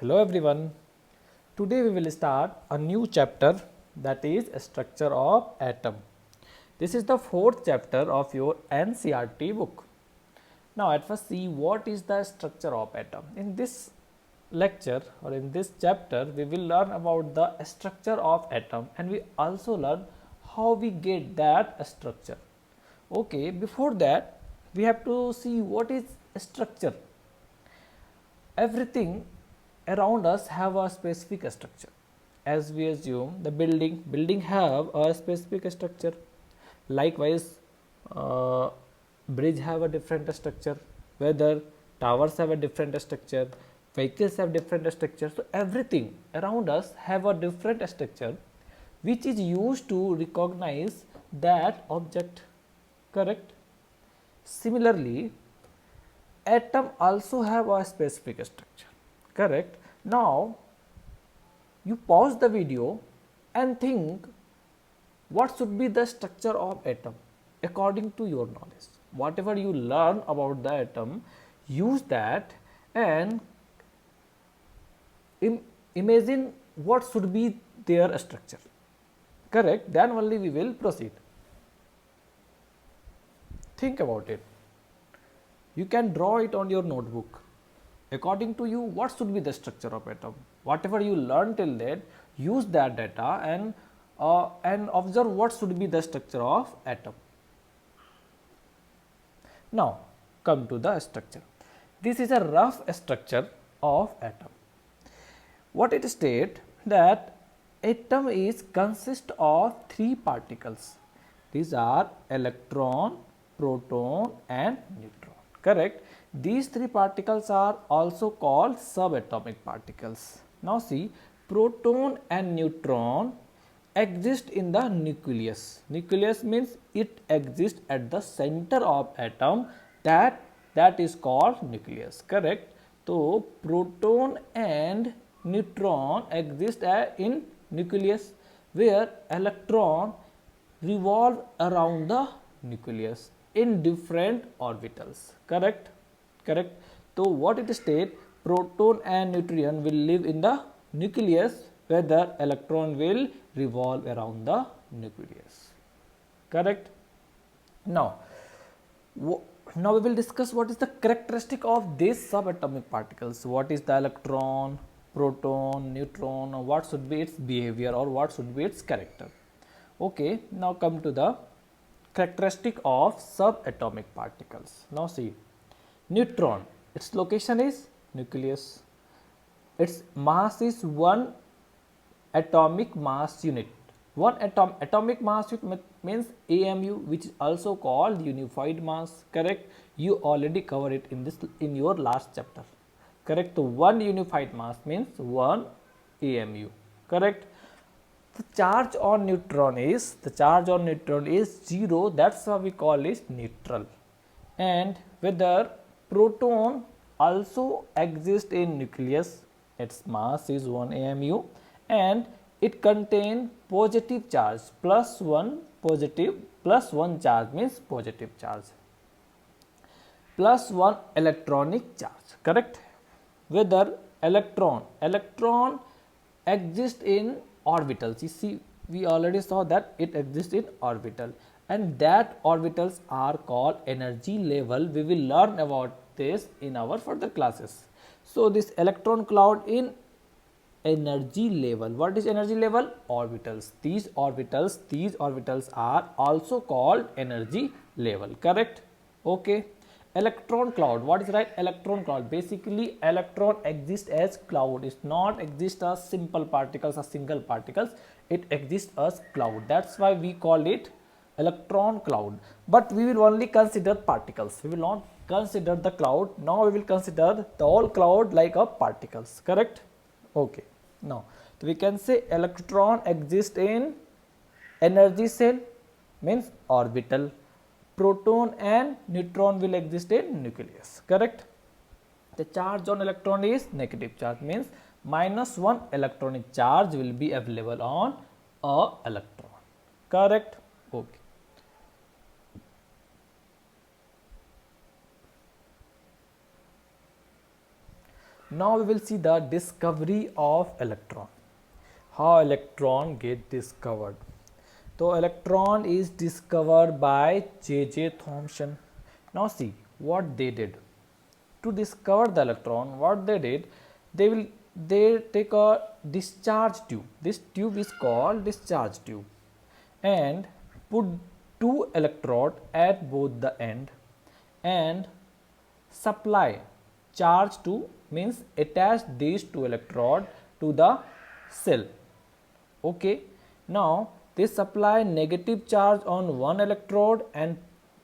Hello everyone. Today we will start a new chapter, that is structure of atom. This is the fourth chapter of your NCERT book. Now at first see what is the structure of atom. In this lecture or in this chapter we will learn about the structure of atom and we also learn how we get that structure. Okay, before that we have to see what is structure. Everything around us have a specific structure. As we assume the building have a specific structure. Likewise, bridge have a different structure, whether towers have a different structure, vehicles have different structure. So everything around us have a different structure which is used to recognize that object. Correct? Similarly, atom also have a specific structure. Correct? Now you pause the video and think what should be the structure of atom according to your knowledge. Whatever you learn about the atom, use that and imagine what should be their structure. Correct? Then only we will proceed. Think about it. You can draw it on your notebook. According to you, what should be the structure of atom? Whatever you learn till that, use that data and observe what should be the structure of atom. Now come to the structure. This is a rough structure of atom. What it states that atom is consist of three particles. These are electron, proton and neutron. Correct? These three particles are also called subatomic particles. Now see, proton and neutron exist in the nucleus. Nucleus means it exists at the center of atom, that is called nucleus. Correct? So proton and neutron exist in nucleus, where electron revolve around the nucleus in different orbitals. Correct? Correct. So what it state, proton and neutron will live in the nucleus, whether electron will revolve around the nucleus. Correct. Now we will discuss what is the characteristic of these subatomic particles. What is the electron, proton, neutron, what should be its behavior or what should be its character. Okay, now come to the characteristic of subatomic particles. Now see, neutron, its location is nucleus, its mass is 1 atomic mass unit. One atomic mass unit means AMU, which is also called unified mass. Correct? You already covered it in your last chapter. Correct? So one unified mass means 1 AMU. Correct? The charge on neutron is 0. That's why we call it neutral. And whether proton also exists in nucleus, its mass is 1 AMU and it contains positive charge, plus 1 charge means positive charge, plus 1 electronic charge. Correct? Whether electron exists in orbitals. You see, we already saw that it exists in orbital, and that orbitals are called energy level. We will learn about this in our further classes. So this electron cloud in energy level. What is energy level? Orbitals. These orbitals are also called energy level. Correct? Okay. Electron cloud, what is right? Electron cloud, basically electron exists as cloud. It's not exist as simple particles or single particles, it exists as cloud. That's why we call it electron cloud. But we will only consider particles, we will not consider the cloud. Now we will consider the whole cloud like a particles. Correct? Okay. Now so we can say electron exists in energy cell, means orbital. Proton and neutron will exist in nucleus. Correct? The charge on electron is negative charge, means -1 electronic charge will be available on a electron. Correct? Okay. Now we will see the discovery of electron. How electron get discovered? So electron is discovered by J.J. Thomson. Now see what they did. To discover the electron, what they did, they take a discharge tube. This tube is called discharge tube, and put two electrodes at both the end and supply charge to, means attach these two electrodes to the cell. Okay. Now they supply negative charge on one electrode and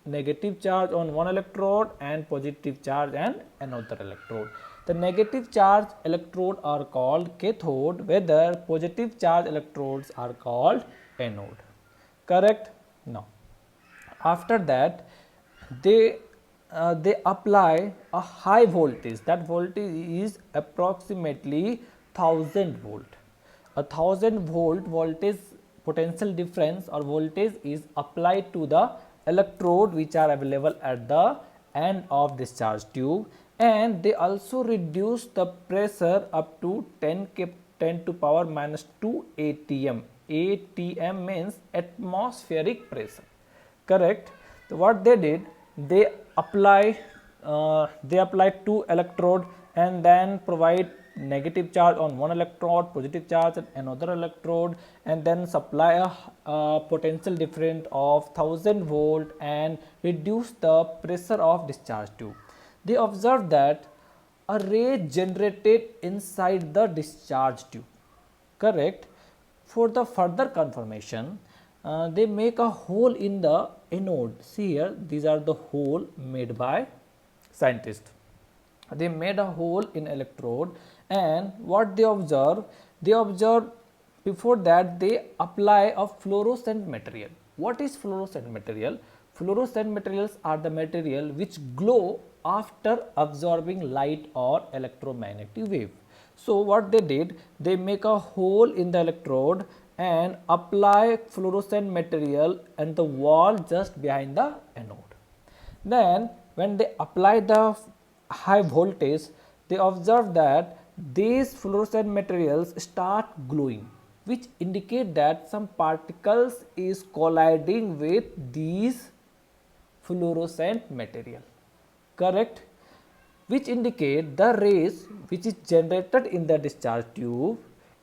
negative charge on one electrode and positive charge on another electrode. The negative charge electrode are called cathode, whether positive charge electrodes are called anode. Correct? Now after that they apply a high voltage. That voltage is approximately 1000 volt. A 1000 volt voltage potential difference or voltage is applied to the electrode which are available at the end of discharge tube, and they also reduce the pressure up to 10 to power minus 2 atm. Atm means atmospheric pressure. Correct? So what they did, they apply two electrode and then provide negative charge on one electrode, positive charge on another electrode, and then supply a potential difference of 1000 volt and reduce the pressure of discharge tube. They observed that a ray generated inside the discharge tube. Correct? For the further confirmation, they make a hole in the anode. See here, these are the hole made by scientists. They made a hole in electrode, and what they observe before that they apply a fluorescent material. What is fluorescent material? Fluorescent materials are the material which glow after absorbing light or electromagnetic wave. So what they did, they make a hole in the electrode and apply fluorescent material and the wall just behind the anode. Then when they apply the high voltage, they observe that these fluorescent materials start glowing, which indicate that some particles is colliding with these fluorescent material. Correct? Which indicate the rays which is generated in the discharge tube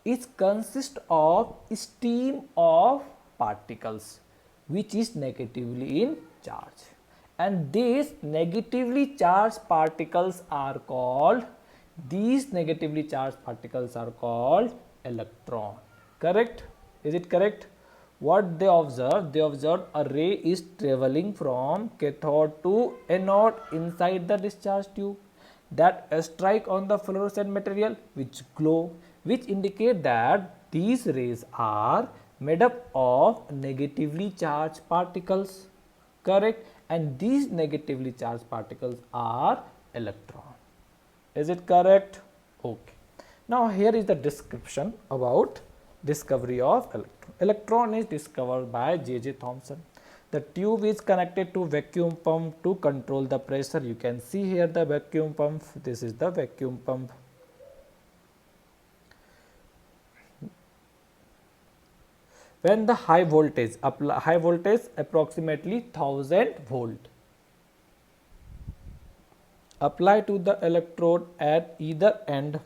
is consist of stream of particles which is negatively in charge, and these negatively charged particles are called electron. Correct? Is it correct? What they observed? They observed a ray is traveling from cathode to anode inside the discharge tube that strike on the fluorescent material which glow, which indicate that these rays are made up of negatively charged particles. Correct? And these negatively charged particles are electron. Is it correct? Okay. Now here is the description about discovery of electron. Electron is discovered by J.J. Thomson. The tube is connected to vacuum pump to control the pressure. You can see here the vacuum pump. This is the vacuum pump. When the high voltage approximately 1000 volt apply to the electrode at either end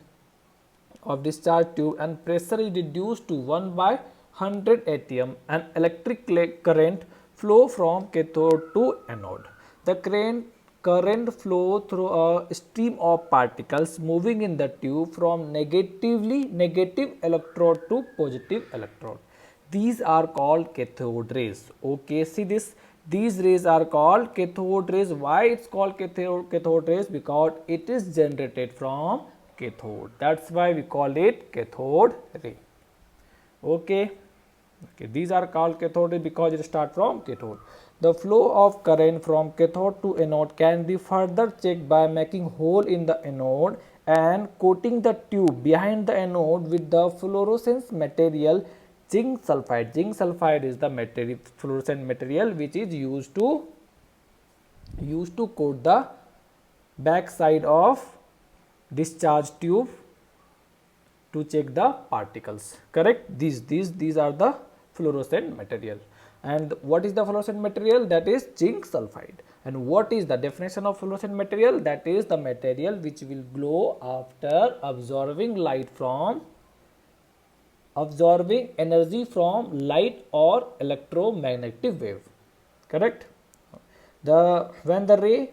of discharge tube and pressure is reduced to 1/100 atm, and electric current flow from cathode to anode. The current flow through a stream of particles moving in the tube from negative electrode to positive electrode. These are called cathode rays. Okay, see this. These rays are called cathode rays. Why it's called cathode rays? Because it is generated from cathode. That's why we call it cathode ray. Okay. Okay, these are called cathode rays because it starts from cathode. The flow of current from cathode to anode can be further checked by making hole in the anode and coating the tube behind the anode with the fluorescence material zinc sulfide. Zinc sulfide is the fluorescent material which is used to coat the back side of discharge tube to check the particles, correct? These are the fluorescent material. And what is the fluorescent material? That is zinc sulfide. And what is the definition of fluorescent material? That is the material which will glow after absorbing energy from light or electromagnetic wave, correct? When the ray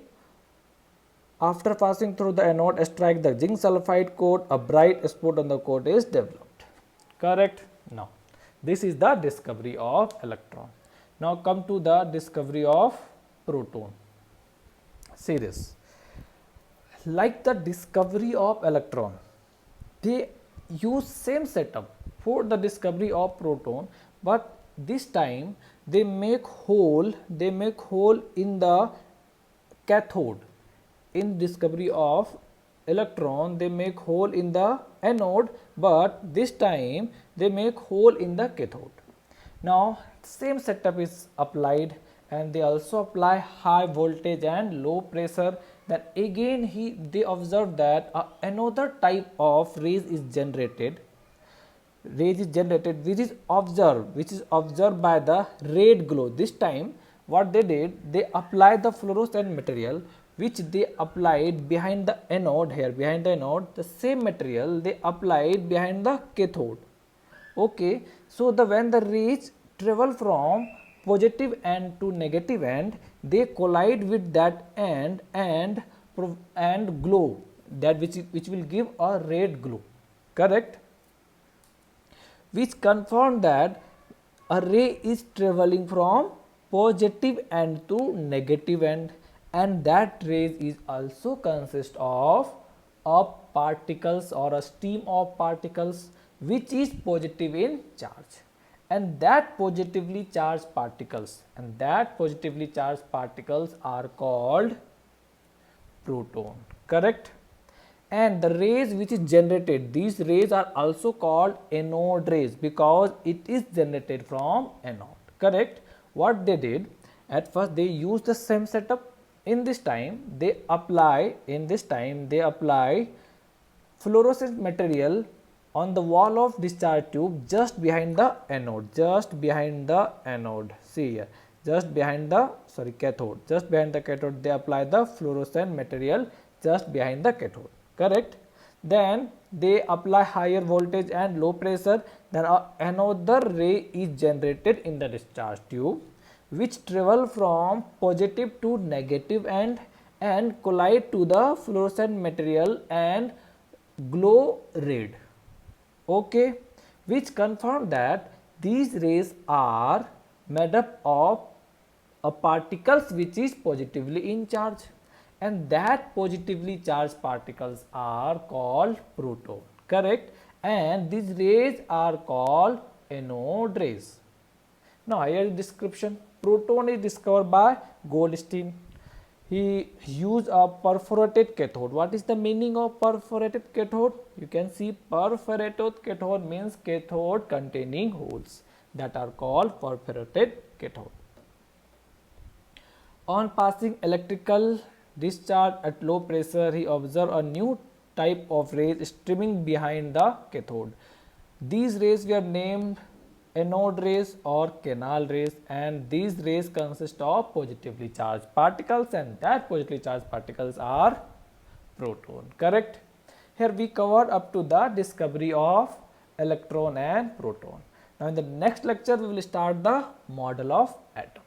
after passing through the anode strike the zinc sulfide coat, a bright spot on the coat is developed, correct? Now this is the discovery of electron. Now come to the discovery of proton. See this, like the discovery of electron, they use same setup for the discovery of proton, but this time they make hole in the cathode. In discovery of electron, they make hole in the anode, but this time they make hole in the cathode. Now same setup is applied, and they also apply high voltage and low pressure. Then again they observe that another type of rays is generated which is observed by the red glow. This time what they did, they applied the fluorescent material which they applied behind the anode. Here behind the anode, the same material they applied behind the cathode. Okay, so when the rays travel from positive end to negative end, they collide with that end and glow, that which will give a red glow, correct? Which confirm that a ray is traveling from positive end to negative end, and that rays is also consist of particles or a stream of particles which is positive in charge, and that positively charged particles are called proton, correct? And the rays which is generated, these rays are also called anode rays because it is generated from anode, correct? What they did, at first they used the same setup. In this time they apply fluorescent material on the wall of discharge tube just behind the anode, see here, cathode, just behind the cathode they apply the fluorescent material just behind the cathode, correct? Then they apply higher voltage and low pressure, then another ray is generated in the discharge tube which travel from positive to negative end and collide to the fluorescent material and glow red, okay, which confirm that these rays are made up of particles which is positively in charge, and that positively charged particles are called proton, correct? And these rays are called anode rays. Now here is description. Proton is discovered by Goldstein. He used a perforated cathode. What is the meaning of perforated cathode? You can see perforated cathode means cathode containing holes, that are called perforated cathode. On passing electrical discharge at low pressure, he observed a new type of rays streaming behind the cathode. These rays were named anode rays or canal rays, and these rays consist of positively charged particles, and that positively charged particles are proton, correct? Here we covered up to the discovery of electron and proton. Now in the next lecture we will start the model of atom.